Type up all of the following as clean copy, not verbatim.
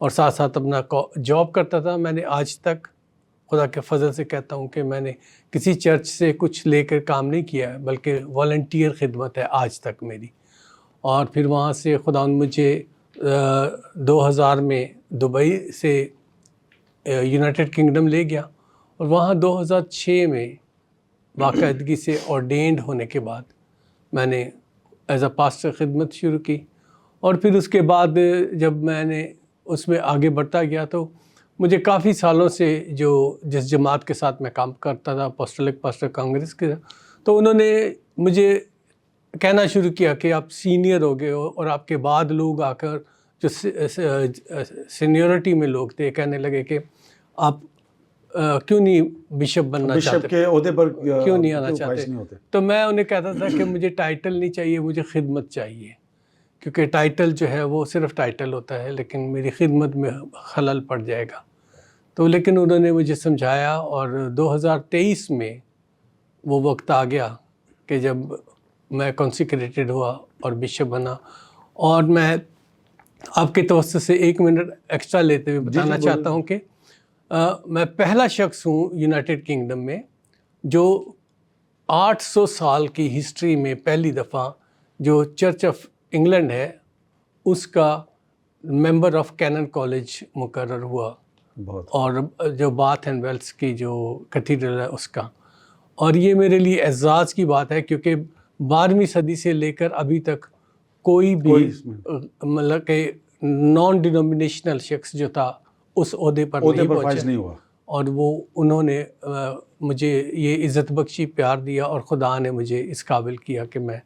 اور ساتھ ساتھ اپنا جاب کرتا تھا. میں نے آج تک خدا کے فضل سے کہتا ہوں کہ میں نے کسی چرچ سے کچھ لے کر کام نہیں کیا ہے, بلکہ والنٹیئر خدمت ہے آج تک میری. اور پھر وہاں سے خدا مجھے 2000 میں دبئی سے یونائٹڈ کنگڈم لے گیا, اور وہاں 2006 میں باقاعدگی سے ordained ہونے کے بعد میں نے ایز اے پاسٹر خدمت شروع کی. اور پھر اس کے بعد جب میں نے اس میں آگے بڑھتا گیا تو مجھے کافی سالوں سے جس جماعت کے ساتھ میں کام کرتا تھا, اپوسٹلک پاسٹر کانگریس کے, تو انہوں نے مجھے کہنا شروع کیا کہ آپ سینئر ہو گئے ہو, اور آپ کے بعد لوگ آ کر جو سینیورٹی میں لوگ تھے کہنے لگے کہ آپ کیوں نہیں بشپ بننا چاہتے, بشپ کے عہدے پر کیوں نہیں آنا چاہتے. تو میں انہیں کہتا تھا کہ مجھے ٹائٹل نہیں چاہیے, مجھے خدمت چاہیے, کیونکہ ٹائٹل جو ہے وہ صرف ٹائٹل ہوتا ہے, لیکن میری خدمت میں خلل پڑ جائے گا. تو لیکن انہوں نے مجھے سمجھایا, اور 2023 میں وہ وقت آ گیا کہ جب میں کنسیکریٹڈ ہوا اور بشپ بنا. اور میں آپ کے توسط سے 1 منٹ ایکسٹرا لیتے ہوئے بتانا چاہتا ہوں کہ میں پہلا شخص ہوں یونائٹڈ کنگڈم میں جو 800 سال کی ہسٹری میں پہلی دفعہ جو چرچ آف انگلینڈ ہے اس کا ممبر آف کینن کالج مقرر ہوا, اور جو باتھ اینڈ ویلس کی جو کیتھیڈرل ہے اس کا. اور یہ میرے لیے اعزاز کی بات ہے, کیونکہ 12ویں صدی سے لے کر ابھی تک کوئی بھی مطلب کہ نان ڈینومینیشنل شخص جو تھا اس عہدے پر نہیں ہوا, اور وہ انہوں نے مجھے یہ عزت بخشی, پیار دیا, اور خدا نے مجھے اس قابل کیا کہ میں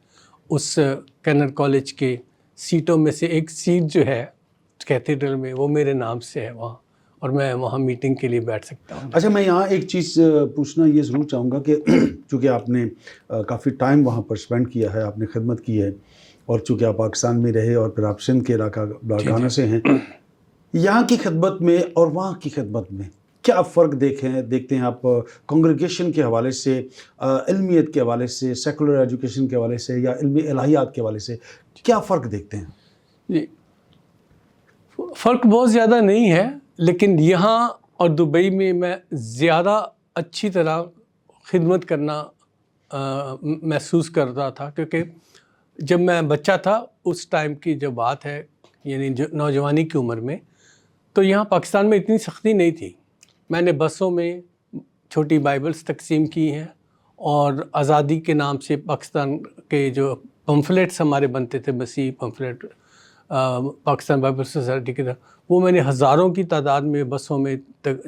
اس کینن کالج کے سیٹوں میں سے ایک سیٹ جو ہے کیتھیڈرل میں وہ میرے نام سے ہے وہاں, اور میں وہاں میٹنگ کے لیے بیٹھ سکتا ہوں. اچھا, میں یہاں ایک چیز پوچھنا یہ ضرور چاہوں گا کہ چونکہ آپ نے کافی ٹائم وہاں پر اسپینڈ کیا ہے, آپ نے خدمت کی ہے, اور چونکہ آپ پاکستان میں رہے اور پھر آپ سندھ کے علاقہ لاڑکانہ سے ہیں, یہاں کی خدمت میں اور وہاں کی خدمت میں کیا فرق دیکھتے ہیں آپ کانگریگیشن کے حوالے سے, علمیت کے حوالے سے, سیکولر ایجوکیشن کے حوالے سے, یا علمی الہیات کے حوالے سے کیا فرق دیکھتے ہیں؟ جی, فرق بہت زیادہ نہیں ہے, لیکن یہاں اور دبئی میں میں زیادہ اچھی طرح خدمت کرنا محسوس کرتا تھا, کیونکہ جب میں بچہ تھا اس ٹائم کی جو بات ہے, یعنی نوجوانی کی عمر میں, تو یہاں پاکستان میں اتنی سختی نہیں تھی. میں نے بسوں میں چھوٹی بائبلز تقسیم کی ہیں, اور آزادی کے نام سے پاکستان کے جو پمفلیٹس ہمارے بنتے تھے, مسیح پمفلیٹ پاکستان بائبل سوسائٹی کی طرف, وہ میں نے ہزاروں کی تعداد میں بسوں میں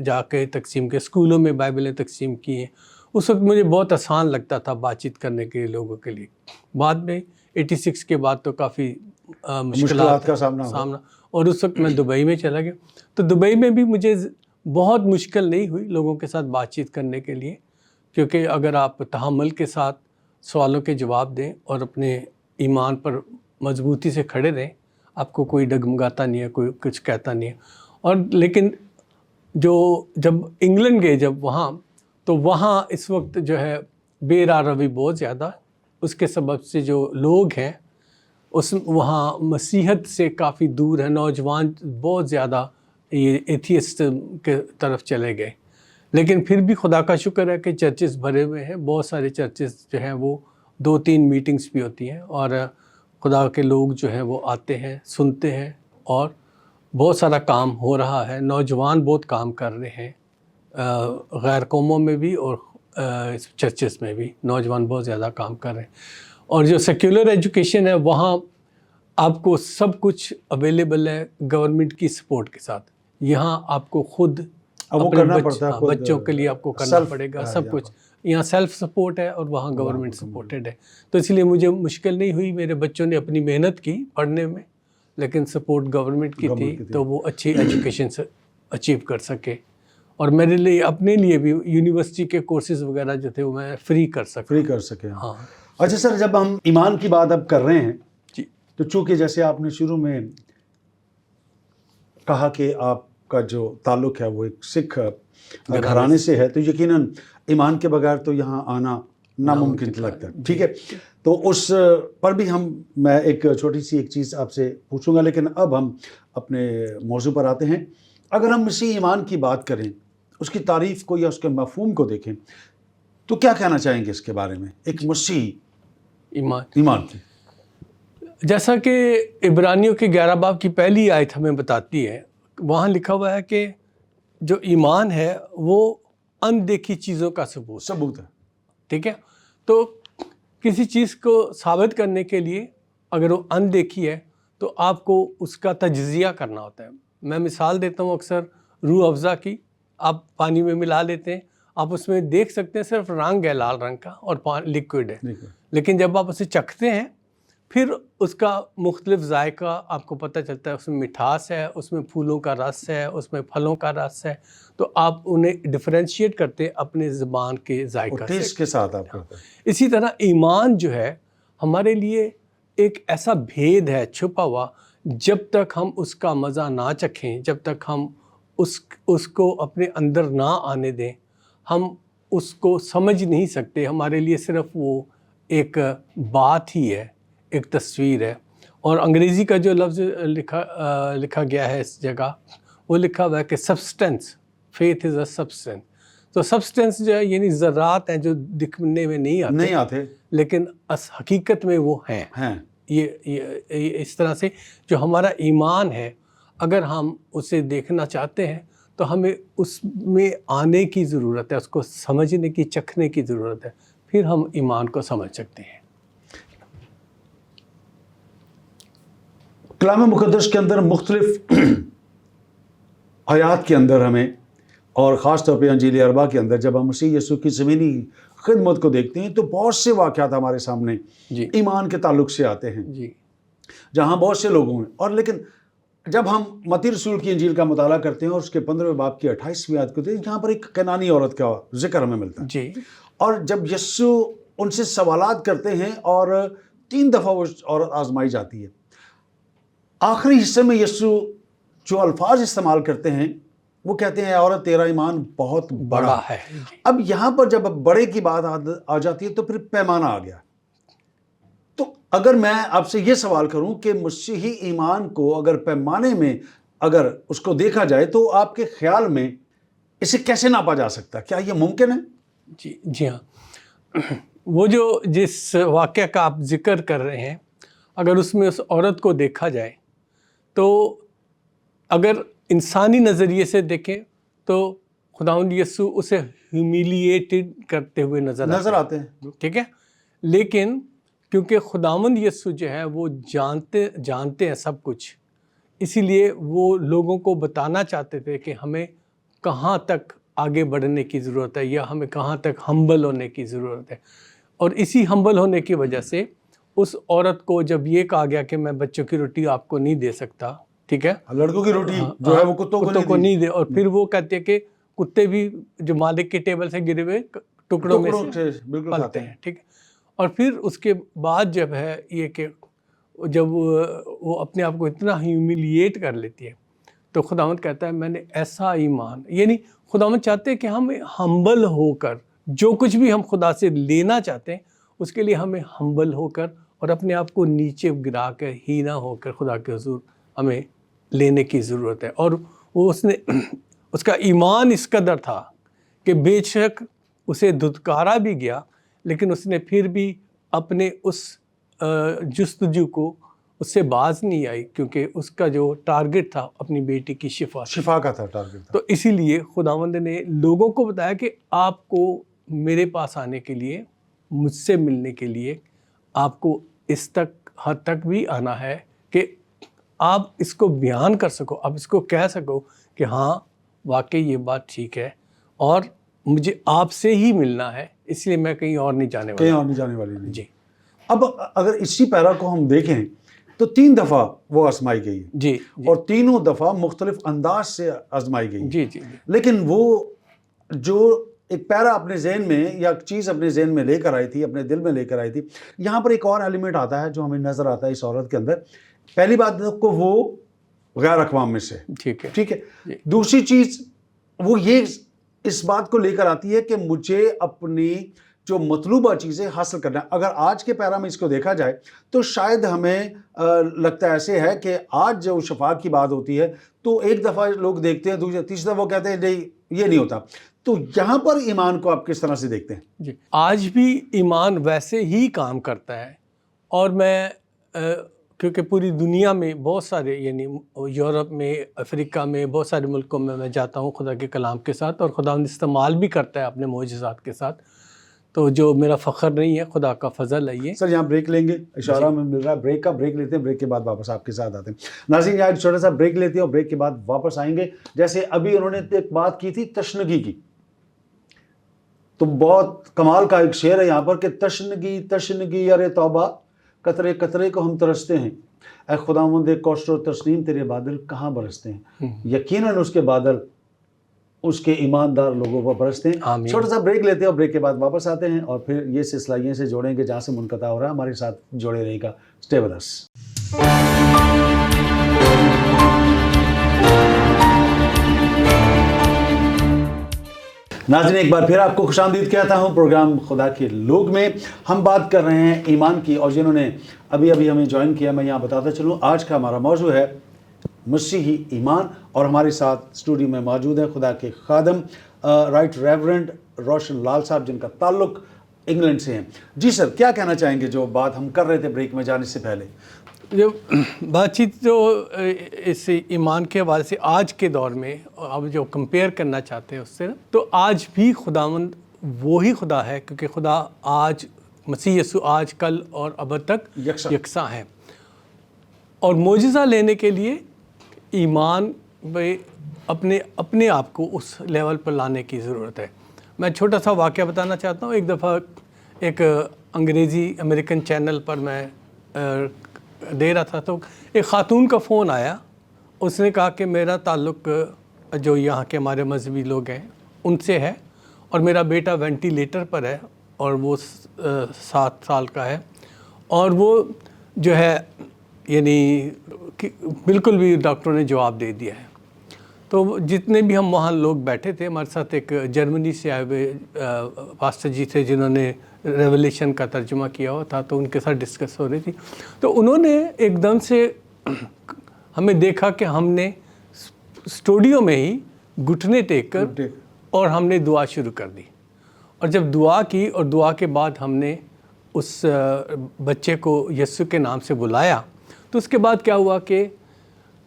جا کے تقسیم کے, اسکولوں میں بائبلیں تقسیم کی ہیں. اس وقت مجھے بہت آسان لگتا تھا بات چیت کرنے کے لوگوں کے لیے. بعد میں 86 کے بعد تو کافی مشکلات کا سامنا, اور اس وقت میں دبئی میں چلا گیا. تو دبئی میں بھی مجھے بہت مشکل نہیں ہوئی لوگوں کے ساتھ بات چیت کرنے کے لیے, کیونکہ اگر آپ تحمل کے ساتھ سوالوں کے جواب دیں اور اپنے ایمان پر مضبوطی سے کھڑے رہیں, آپ کو کوئی ڈگمگاتا نہیں ہے, کوئی کچھ کہتا نہیں ہے. اور لیکن جب انگلینڈ گئے جب وہاں, تو وہاں اس وقت جو ہے بے راہ روی بہت زیادہ, اس کے سبب سے جو لوگ ہیں وہاں مسیحت سے کافی دور ہیں. نوجوان بہت زیادہ یہ ایتھیسٹ کے طرف چلے گئے. لیکن پھر بھی خدا کا شکر ہے کہ چرچز بھرے ہوئے ہیں, بہت سارے چرچز جو ہیں وہ 2-3 میٹنگز بھی ہوتی ہیں, اور خدا کے لوگ جو ہیں وہ آتے ہیں, سنتے ہیں, اور بہت سارا کام ہو رہا ہے. نوجوان بہت کام کر رہے ہیں, غیر قوموں میں بھی اور چرچز میں بھی نوجوان بہت زیادہ کام کر رہے ہیں. اور جو سیکولر ایجوکیشن ہے وہاں آپ کو سب کچھ اویلیبل ہے گورنمنٹ کی سپورٹ کے ساتھ. یہاں آپ کو خود بچوں کے لیے آپ کو کرنا پڑے گا سب کچھ. یہاں سیلف سپورٹ ہے اور وہاں گورنمنٹ سپورٹڈ ہے. تو اس لیے مجھے مشکل نہیں ہوئی. میرے بچوں نے اپنی محنت کی پڑھنے میں, لیکن سپورٹ گورنمنٹ کی تھی, تو وہ اچھی ایجوکیشن اچیو کر سکے. اور میرے لیے اپنے لیے بھی یونیورسٹی کے کورسز وغیرہ جو تھے وہ میں فری کر سکے. ہاں. اچھا سر, جب ہم ایمان کی بات اب کر رہے ہیں جی, تو چونکہ جیسے آپ نے شروع میں کہا کہ آپ کا جو تعلق ہے وہ ایک سکھ گھرانے سے ہے, تو یقیناً ایمان کے بغیر تو یہاں آنا ناممکن لگتا ہے. ٹھیک ہے, تو اس پر بھی میں ایک چھوٹی سی ایک چیز آپ سے پوچھوں گا، لیکن اب ہم اپنے موضوع پر آتے ہیں۔ اگر ہم مسیحی ایمان کی بات کریں، اس کی تعریف کو یا اس کے مفہوم کو دیکھیں، تو کیا کہنا چاہیں گے اس کے بارے میں، ایک مسیحی ایمان کی؟ جیسا کہ عبرانیوں کے 11 باب کی پہلی آیت ہمیں بتاتی ہے، وہاں لکھا ہوا ہے کہ جو ایمان ہے وہ اندیکھی چیزوں کا ثبوت ہے۔ ٹھیک ہے، تو کسی چیز کو ثابت کرنے کے لیے اگر وہ اندیکھی ہے تو آپ کو اس کا تجزیہ کرنا ہوتا ہے۔ میں مثال دیتا ہوں اکثر روح افزا کی، آپ پانی میں ملا لیتے ہیں، آپ اس میں دیکھ سکتے ہیں صرف رنگ ہے لال رنگ کا اور لیکوڈ ہے، لیکن جب آپ اسے چکھتے ہیں پھر اس کا مختلف ذائقہ آپ کو پتہ چلتا ہے، اس میں مٹھاس ہے، اس میں پھولوں کا رس ہے، اس میں پھلوں کا رس ہے، تو آپ انہیں ڈفرینشیٹ کرتے ہیں اپنے زبان کے ذائقہ سے، ٹیسٹ کے ساتھ آپ کرتے ہیں۔ اسی طرح ایمان جو ہے ہمارے لیے ایک ایسا بھید ہے چھپا ہوا، جب تک ہم اس کا مزہ نہ چکھیں، جب تک ہم اس کو اپنے اندر نہ آنے دیں، ہم اس کو سمجھ نہیں سکتے۔ ہمارے لیے صرف وہ ایک بات ہی ہے، ایک تصویر ہے۔ اور انگریزی کا جو لفظ لکھا گیا ہے اس جگہ، وہ لکھا ہوا ہے کہ substance, faith is a substance. تو سبسٹنس جو ہے یعنی ذرات ہیں جو دکھنے میں نہیں آتے لیکن حقیقت میں وہ ہیں۔ یہ اس طرح سے جو ہمارا ایمان ہے، اگر ہم اسے دیکھنا چاہتے ہیں تو ہمیں اس میں آنے کی ضرورت ہے، اس کو سمجھنے کی، چکھنے کی ضرورت ہے، پھر ہم ایمان کو سمجھ سکتے ہیں۔ کلام مقدس کے اندر مختلف آیات کے اندر ہمیں، اور خاص طور پہ انجیل اربع کے اندر جب ہم مسیح یسوع کی زمینی خدمت کو دیکھتے ہیں تو بہت سے واقعات ہمارے سامنے ایمان کے تعلق سے آتے ہیں، جہاں بہت سے لوگوں ہیں۔ اور لیکن جب ہم متی رسول کی انجیل کا مطالعہ کرتے ہیں اور اس کے 15ویں باب کی 28ویں آیت کو دیکھتے ہیں، یہاں پر ایک کنانی عورت کا ذکر ہمیں ملتا ہے، اور جب یسوع ان سے سوالات کرتے ہیں اور 3 دفعہ وہ عورت آزمائی جاتی ہے، آخری حصے میں یسوع جو الفاظ استعمال کرتے ہیں وہ کہتے ہیں، عورت تیرا ایمان بہت بڑا ہے۔ اب یہاں پر جب بڑے کی بات آ جاتی ہے تو پھر پیمانہ آ گیا۔ تو اگر میں آپ سے یہ سوال کروں کہ مسیحی ایمان کو اگر پیمانے میں اگر اس کو دیکھا جائے تو آپ کے خیال میں اسے کیسے ناپا جا سکتا ہے؟ کیا یہ ممکن ہے؟ جی ہاں، وہ جو جس واقعہ کا آپ ذکر کر رہے ہیں، اگر اس میں اس عورت کو دیکھا جائے تو اگر انسانی نظریے سے دیکھیں تو خداوند یسوع اسے ہیومیلیٹڈ کرتے ہوئے نظر آتے ہیں، ٹھیک ہے، لیکن کیونکہ خداوند یسوع جو ہے وہ جانتے ہیں سب کچھ، اسی لیے وہ لوگوں کو بتانا چاہتے تھے کہ ہمیں کہاں تک آگے بڑھنے کی ضرورت ہے یا ہمیں کہاں تک ہمبل ہونے کی ضرورت ہے۔ اور اسی ہمبل ہونے کی وجہ سے اس عورت کو جب یہ کہا گیا کہ میں بچوں کی روٹی آپ کو نہیں دے سکتا، ٹھیک ہے، لڑکوں کی روٹی جو ہے وہ کتوں کو نہیں دے، اور پھر وہ کہتے ہیں کہ کتے بھی جو مالک کے ٹیبل سے گرے ہوئے ٹکڑوں میں سے پلتے ہیں، ٹھیک ہے۔ اور پھر اس کے بعد جب ہے یہ کہ جب وہ اپنے آپ کو اتنا ہیومیلیٹ کر لیتی ہے تو خداوند کہتا ہے میں نے ایسا ایمان، یعنی خداوند چاہتے ہیں کہ ہم ہمبل ہو کر جو کچھ بھی ہم خدا سے لینا چاہتے ہیں اس کے لیے ہمیں ہمبل ہو کر اور اپنے آپ کو نیچے گرا کر ہینا ہو کر خدا کے حضور ہمیں لینے کی ضرورت ہے۔ اور وہ اس کا ایمان اس قدر تھا کہ بے شک اسے دھتکارا بھی گیا لیکن اس نے پھر بھی اپنے اس جستجو کو اس سے باز نہیں آئی، کیونکہ اس کا جو ٹارگٹ تھا اپنی بیٹی کی شفا کا تھا ٹارگٹ۔ تو اسی لیے خداوند نے لوگوں کو بتایا کہ آپ کو میرے پاس آنے کے لیے، مجھ سے ملنے کے لیے آپ کو اس حد تک بھی آنا ہے کہ آپ اس کو بیان کر سکو، آپ اس کو کہہ سکو کہ ہاں واقعی یہ بات ٹھیک ہے اور مجھے آپ سے ہی ملنا ہے، اس لیے میں کہیں اور نہیں جانے والی نہیں۔ جی، اب اگر اسی پیرا کو ہم دیکھیں تو 3 دفعہ وہ آزمائی گئی، جی، اور تینوں دفعہ مختلف انداز سے آزمائی گئی، جی، لیکن وہ جو ایک پیرا اپنے ذہن میں یا چیز اپنے ذہن میں لے کر آئی تھی، اپنے دل میں لے کر آئی تھی، یہاں پر ایک اور ایلیمنٹ آتا ہے جو ہمیں نظر آتا ہے اس عورت کے اندر۔ پہلی بات کو وہ غیر اقوام میں سے، ٹھیک ہے، دوسری چیز وہ یہ اس بات کو لے کر آتی ہے کہ مجھے اپنی جو مطلوبہ چیزیں حاصل کرنا ہے. اگر آج کے پیرا میں اس کو دیکھا جائے تو شاید ہمیں لگتا ہے ایسے ہے کہ آج جو شفا کی بات ہوتی ہے تو ایک دفعہ لوگ دیکھتے ہیں, دوسری تیسری دفعہ وہ کہتے ہیں نہیں یہ نہیں ہوتا. تو یہاں پر ایمان کو آپ کس طرح سے دیکھتے ہیں؟ جی, آج بھی ایمان ویسے ہی کام کرتا ہے. اور میں کیونکہ پوری دنیا میں بہت سارے, یعنی یورپ میں, افریقہ میں, بہت سارے ملکوں میں جاتا ہوں خدا کے کلام کے ساتھ, اور خدا استعمال بھی کرتا ہے اپنے معجزات کے ساتھ. تو جو میرا فخر نہیں ہے, خدا کا فضل ہے یہ. سر یہاں بریک لیں گے, اشارہ میں مل رہا ہے بریک کا, بریک لیتے ہیں, بریک کے بعد واپس آپ کے ساتھ آتے ہیں. ناظرین یہاں ایک چھوٹا سا بریک لیتے ہیں اور بریک کے بعد واپس آئیں گے. جیسے ابھی انہوں نے ایک بات کی تھی تشنگی کی, تو بہت کمال کا ایک شعر ہے یہاں پر کہ تشنگی تشنگی ارے توبہ, قطرے قطرے کو ہم ترستے ہیں, اے خداوند کوثر و تسنیم تیرے بادل کہاں برستے ہیں. یقیناً اس کے بادل اس کے ایماندار لوگوں پر برستے ہیں. آمین. چھوٹا سا بریک لیتے ہیں اور بریک کے بعد واپس آتے ہیں اور پھر یہ سلسلہ یہیں سے جوڑیں گے جہاں سے منقطع ہو رہا ہے. ہمارے ساتھ جوڑے رہے گا. Stay with us. ناظرین ایک بار پھر آپ کو خوش آمدید کہتا ہوں پروگرام خدا کے لوگ میں. ہم بات کر رہے ہیں ایمان کی, اور جنہوں نے ابھی ہمیں جوائن کیا میں یہاں بتاتا چلوں آج کا ہمارا موضوع ہے مسیحی ایمان. اور ہمارے ساتھ اسٹوڈیو میں موجود ہے خدا کے خادم رائٹ ریورنڈ روشن لال صاحب, جن کا تعلق انگلینڈ سے ہیں. جی سر, کیا کہنا چاہیں گے جو بات ہم کر رہے تھے بریک میں جانے سے پہلے؟ جو بات چیت جو اس ایمان کے حوالے سے آج کے دور میں آپ جو کمپیئر کرنا چاہتے ہیں اس سے, تو آج بھی خداوند وہی خدا ہے, کیونکہ خدا آج مسیح یسوع آج کل اور ابد تک یکساں ہے. اور معجزہ لینے کے لیے ایمان میں اپنے آپ کو اس لیول پر لانے کی ضرورت ہے. میں چھوٹا سا واقعہ بتانا چاہتا ہوں. ایک دفعہ ایک انگریزی امریکن چینل پر میں دے رہا تھا, تو ایک خاتون کا فون آیا. اس نے کہا کہ میرا تعلق جو یہاں کے ہمارے مذہبی لوگ ہیں ان سے ہے, اور میرا بیٹا وینٹیلیٹر پر ہے اور وہ 7 سال کا ہے, اور وہ جو ہے یعنی بالکل بھی ڈاکٹروں نے جواب دے دیا ہے. تو جتنے بھی ہم وہاں لوگ بیٹھے تھے, ہمارے ساتھ ایک جرمنی سے آئے ہوئے پاسٹر جی تھے جنہوں نے ریولیشن کا ترجمہ کیا ہوا تھا, تو ان کے ساتھ ڈسکس ہو رہی تھی. تو انہوں نے ایک دم سے ہمیں دیکھا کہ ہم نے اسٹوڈیو میں ہی گھٹنے ٹیک کر اور ہم نے دعا شروع کر دی. اور جب دعا کی اور دعا کے بعد ہم نے اس بچے کو یسوع کے نام سے بلایا, تو اس کے بعد کیا ہوا کہ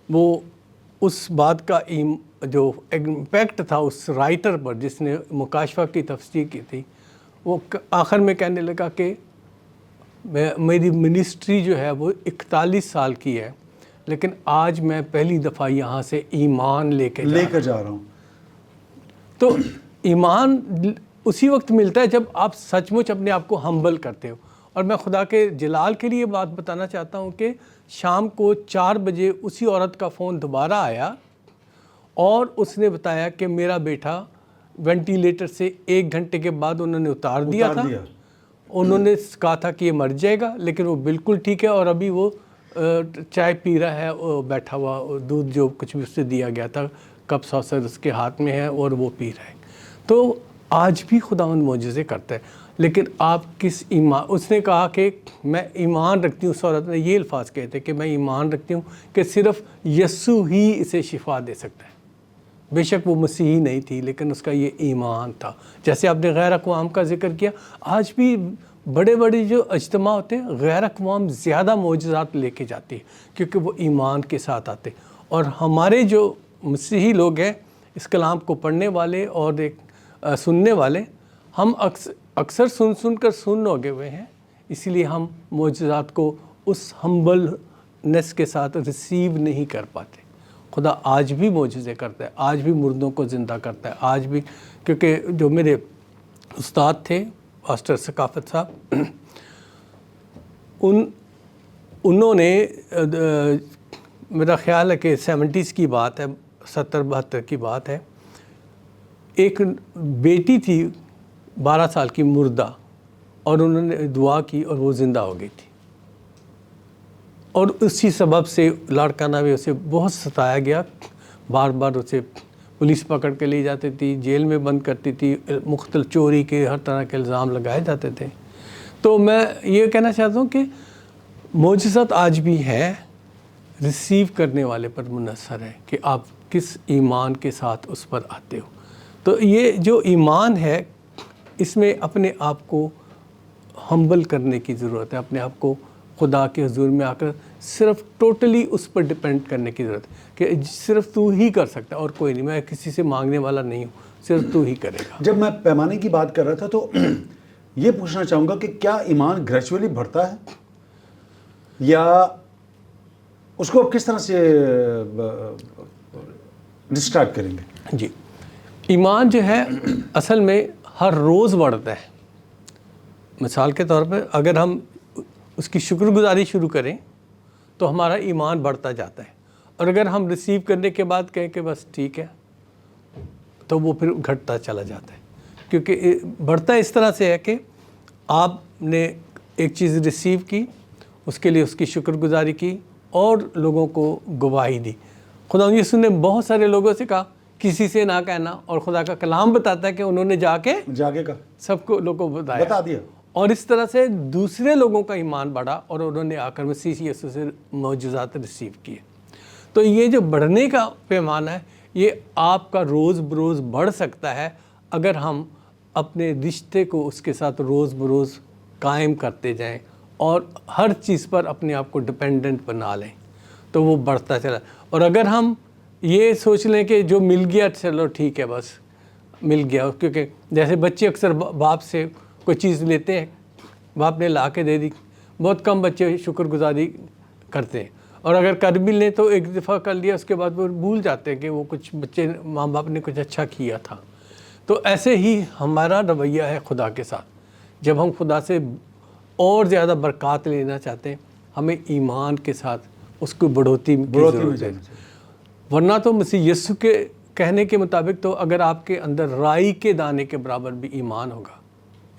وہ اس بات کا جو امپیکٹ تھا اس رائٹر پر جس نے مکاشفہ کی تفسیر کی تھی, وہ آخر میں کہنے لگا کہ میری منسٹری جو ہے وہ 41 سال کی ہے, لیکن آج میں پہلی دفعہ یہاں سے ایمان لے کر جا رہا ہوں. تو ایمان اسی وقت ملتا ہے جب آپ سچ مچ اپنے آپ کو ہمبل کرتے ہو. اور میں خدا کے جلال کے لیے بات بتانا چاہتا ہوں کہ شام کو 4 بجے اسی عورت کا فون دوبارہ آیا اور اس نے بتایا کہ میرا بیٹا وینٹیلیٹر سے 1 گھنٹے کے بعد انہوں نے اتار دیا تھا. انہوں نے کہا تھا کہ یہ مر جائے گا, لیکن وہ بالکل ٹھیک ہے, اور ابھی وہ چائے پی رہا ہے, وہ بیٹھا ہوا, دودھ جو کچھ بھی اس سے دیا گیا تھا کپ سوسر اس کے ہاتھ میں ہے اور وہ پی رہا ہے. تو آج بھی خداوند معجزے کرتا ہے, لیکن آپ کس ایمان. اس نے کہا کہ میں ایمان رکھتی ہوں, اس عورت نے یہ الفاظ کہے تھے کہ میں ایمان رکھتی ہوں کہ صرف یسوع ہی اسے شفا دے سکتا ہے. بے شک وہ مسیحی نہیں تھی, لیکن اس کا یہ ایمان تھا. جیسے آپ نے غیر اقوام کا ذکر کیا, آج بھی بڑے بڑے جو اجتماع ہوتے ہیں غیر اقوام زیادہ معجزات لے کے جاتی ہے کیونکہ وہ ایمان کے ساتھ آتے. اور ہمارے جو مسیحی لوگ ہیں, اس کلام کو پڑھنے والے اور ایک سننے والے, ہم اکثر سن کر سن ہو گئے ہوئے ہیں, اسی لیے ہم معجزات کو اس ہمبلنس کے ساتھ ریسیو نہیں کر پاتے. خدا آج بھی معجزے کرتا ہے, آج بھی مردوں کو زندہ کرتا ہے, آج بھی. کیونکہ جو میرے استاد تھے پاسٹر ثقافت صاحب, انہوں نے میرا خیال ہے کہ 70s کی بات ہے, 70-72 کی بات ہے, ایک بیٹی تھی 12 سال کی مردہ, اور انہوں نے دعا کی اور وہ زندہ ہو گئی تھی. اور اسی سبب سے لاڑکانہ میں اسے بہت ستایا گیا, بار بار اسے پولیس پکڑ کے لے جاتی تھی, جیل میں بند کرتی تھی, مختلف چوری کے ہر طرح کے الزام لگائے جاتے تھے. تو میں یہ کہنا چاہتا ہوں کہ معجزات آج بھی ہے, ریسیو کرنے والے پر منحصر ہے کہ آپ کس ایمان کے ساتھ اس پر آتے ہو. تو یہ جو ایمان ہے اس میں اپنے آپ کو ہمبل کرنے کی ضرورت ہے, اپنے آپ کو خدا کے حضور میں آ کر صرف ٹوٹلی اس پر ڈپینڈ کرنے کی ضرورت ہے کہ صرف تو ہی کر سکتا ہے اور کوئی نہیں, میں کسی سے مانگنے والا نہیں ہوں, صرف تو ہی کرے گا. جب میں پیمانے کی بات کر رہا تھا تو یہ پوچھنا چاہوں گا کہ کیا ایمان گریجولی بڑھتا ہے یا اس کو کس طرح سے ڈسکرائب کریں گے؟ جی, ایمان جو ہے اصل میں ہر روز بڑھتا ہے. مثال کے طور پہ اگر ہم اس کی شکر گزاری شروع کریں تو ہمارا ایمان بڑھتا جاتا ہے, اور اگر ہم ریسیو کرنے کے بعد کہیں کہ بس ٹھیک ہے تو وہ پھر گھٹتا چلا جاتا ہے. کیونکہ بڑھتا اس طرح سے ہے کہ آپ نے ایک چیز ریسیو کی, اس کے لیے اس کی شکر گزاری کی اور لوگوں کو گواہی دی. خدا یسوع نے بہت سارے لوگوں سے کہا کسی سے نہ کہنا, اور خدا کا کلام بتاتا ہے کہ انہوں نے جا کے کا سب کو لوگوں کو بتا دیا, اور اس طرح سے دوسرے لوگوں کا ایمان بڑھا اور انہوں نے آ کر مسیح یسوع سے معجزات ریسیو کیے. تو یہ جو بڑھنے کا پیمانہ ہے یہ آپ کا روز بروز بڑھ سکتا ہے اگر ہم اپنے رشتے کو اس کے ساتھ روز بروز قائم کرتے جائیں اور ہر چیز پر اپنے آپ کو ڈپینڈنٹ بنا لیں تو وہ بڑھتا چلا. اور اگر ہم یہ سوچ لیں کہ جو مل گیا چلو ٹھیک ہے بس مل گیا, کیونکہ جیسے بچے اکثر باپ سے کوئی چیز لیتے ہیں, باپ نے لا کے دے دی, بہت کم بچے شکر گزاری کرتے ہیں, اور اگر کر بھی لیں تو ایک دفعہ کر لیا اس کے بعد وہ بھول جاتے ہیں کہ وہ کچھ بچے ماں باپ نے کچھ اچھا کیا تھا. تو ایسے ہی ہمارا رویہ ہے خدا کے ساتھ. جب ہم خدا سے اور زیادہ برکات لینا چاہتے ہیں ہمیں ایمان کے ساتھ اس کو بڑھوتی کی ضرورت ہے. ورنہ تو مسیح یسوع کے کہنے کے مطابق تو اگر آپ کے اندر رائی کے دانے کے برابر بھی ایمان ہوگا,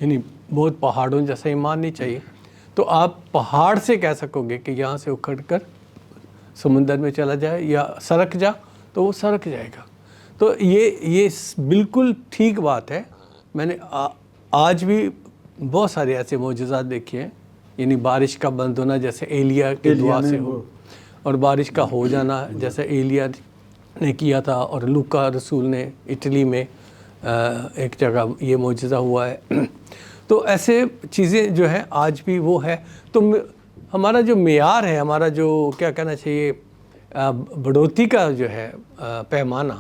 یعنی بہت پہاڑوں جیسا ایمان نہیں چاہیے, تو آپ پہاڑ سے کہہ سکو گے کہ یہاں سے اکھڑ کر سمندر میں چلا جائے یا سرک جا تو وہ سرک جائے گا. تو یہ بالکل ٹھیک بات ہے. میں نے آج بھی بہت سارے ایسے معجزات دیکھے ہیں, یعنی بارش کا بند ہونا جیسے ایلیا کی دعا سے ہو, اور بارش کا ہو جانا جیسے ایلیا نے کیا تھا, اور لوکا رسول نے اٹلی میں ایک جگہ یہ معجزہ ہوا ہے. تو ایسے چیزیں جو ہیں آج بھی وہ ہے. تو ہمارا جو معیار ہے, ہمارا جو کیا کہنا چاہیے بڑھوتی کا جو ہے پیمانہ,